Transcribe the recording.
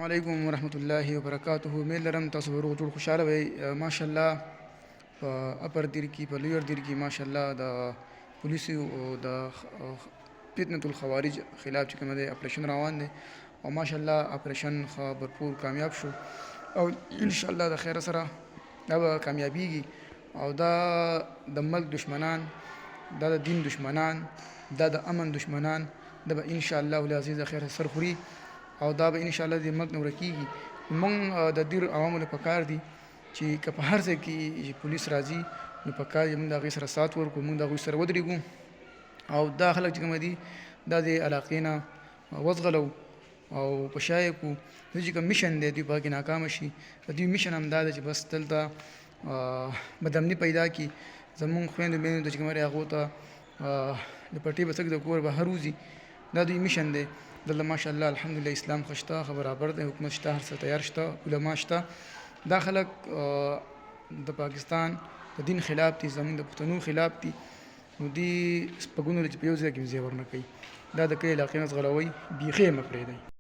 علیکم ورحمت الله وبرکاته. امید لرم تاسو به روغ جوړ خوشحاله وئ. ماشاءالله په اپر دیر کې په لویر دیر کې ماشاءالله د پولیسو او د فتنة الخوارج خلاف چې کوم دی اپریشن روان دی او ماشاءالله اپریشن ښه بھرپور کامیاب شو او انشاءالله د خیر سره دا به کامیابیږي او دا د ملک دشمنان، دا د دین دشمنان، دا د امن دشمنان دا به انشاءالله العزیز د خیر سر خوري او دا به انشاءالله د ملک نه ورکیږي. موږ د دیر عوامو له پکار دي چې که په هر ځای کې پولیس راځي نو پکار دی موږ د هغوی سره سات ورکړو، موږ د هغوی سره ودرېږو او دا خلک چې کوم دي دا د علاقې نه وزغلو او په شا یې کړو. دوی چې کوم میشن دی دوی په هغې کې ناکامه شي. د دوی میشن همدا دی چې بس دلته بدامني پیدا کړي. زمونږ خویندو میندو ته چې کوم دی هغو ته د پټۍ بڅک د کور بهر وځي، دا دوی میشن دی. دلته ماشاءالله الحمدلله اسلام ښه شته، ښه برابر دی، حکومت شته، هر څه تیار شته، علما شته. دا خلک د پاکستان د دین خلاف دي، زموږ د پښتنو خلاف دي. نو دوی شپږونو چې په یو ځای کې ځای ورنه کوي. دا د کلي علاقې نه ځغلوئ، بیخي یې مه پرېږدئ.